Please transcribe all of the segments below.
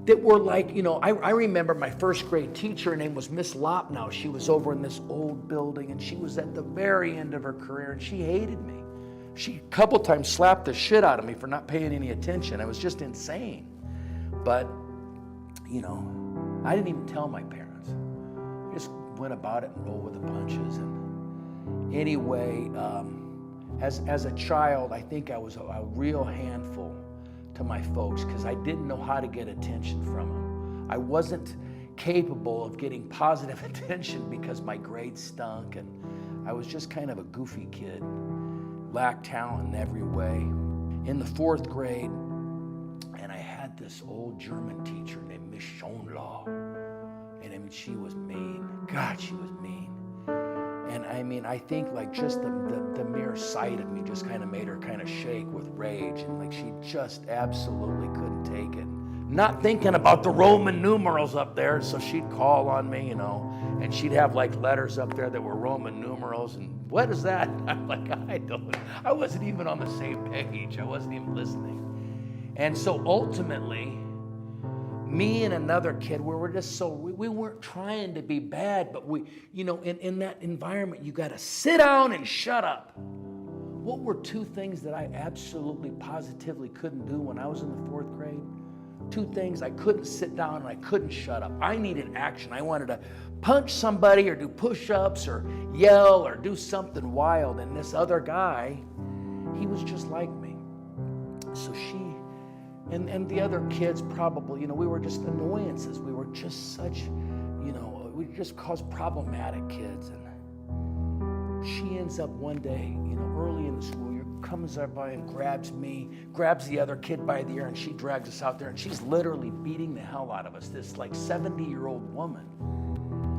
that were like, I remember my first grade teacher, her name was Miss Lopnow. She was over in this old building, and she was at the very end of her career, and she hated me. She a couple times slapped the shit out of me for not paying any attention. It was just insane. But, I didn't even tell my parents. I just went about it and rolled with the punches. And anyway, as a child, I think I was a real handful to my folks because I didn't know how to get attention from them. I wasn't capable of getting positive attention because my grades stunk, and I was just kind of a goofy kid, lacked talent in every way. In the 4th grade, and I had this old German teacher named Miss Schonlaw, and I mean, she was mean. God, she was mean. And I mean, I think like just the mere sight of me just kind of made her kind of shake with rage, and like she just absolutely couldn't take it. Not thinking about the Roman numerals up there, so she'd call on me, and she'd have like letters up there that were Roman numerals, and what is that? I'm like, I wasn't even on the same page. I wasn't even listening. And so ultimately, me and another kid, we weren't trying to be bad, but in that environment, you got to sit down and shut up. What were 2 things that I absolutely positively couldn't do when I was in the 4th grade? 2 things: I couldn't sit down and I couldn't shut up. I needed action. I wanted to punch somebody or do push-ups or yell or do something wild. And this other guy, he was just like me. So and the other kids probably, we were just annoyances. We were just such, we just caused problematic kids. And she ends up one day, early in the school year, comes up by and grabs me, grabs the other kid by the ear, and she drags us out there, and she's literally beating the hell out of us, this like 70-year-old woman.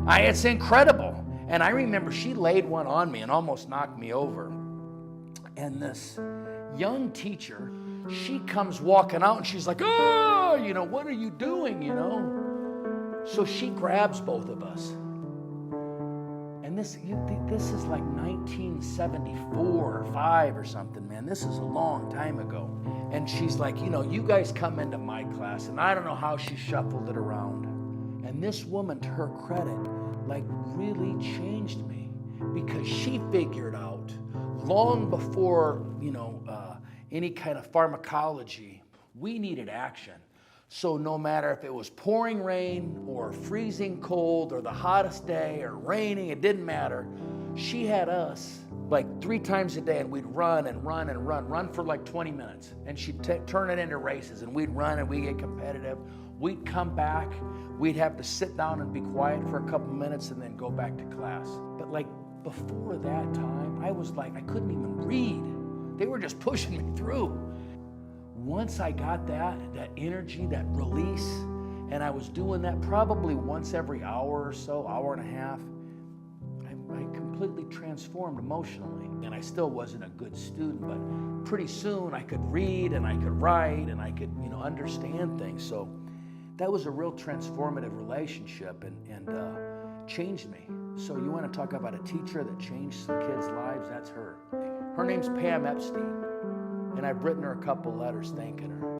It's incredible. And I remember she laid one on me and almost knocked me over. And this young teacher, she comes walking out and she's like, oh, what are you doing, So she grabs both of us. And this is like 1974 or 5 or something, man. This is a long time ago. And she's like, you guys come into my class. And I don't know how she shuffled it around. And this woman, to her credit, like really changed me, because she figured out long before, any kind of pharmacology, we needed action. So no matter if it was pouring rain or freezing cold or the hottest day or raining, it didn't matter. She had us like 3 times a day, and we'd run and run and run for like 20 minutes. And she'd turn it into races, and we'd run and we'd get competitive. We'd come back, we'd have to sit down and be quiet for a couple minutes and then go back to class. But like before that time, I was like, I couldn't even read. They were just pushing me through. Once I got that energy, that release, and I was doing that probably once every hour or so, hour and a half, I completely transformed emotionally. And I still wasn't a good student, but pretty soon I could read and I could write and I could, understand things. So that was a real transformative relationship and changed me. So you want to talk about a teacher that changed some kids' lives? That's her. Her name's Pam Epstein, and I've written her a couple letters thanking her.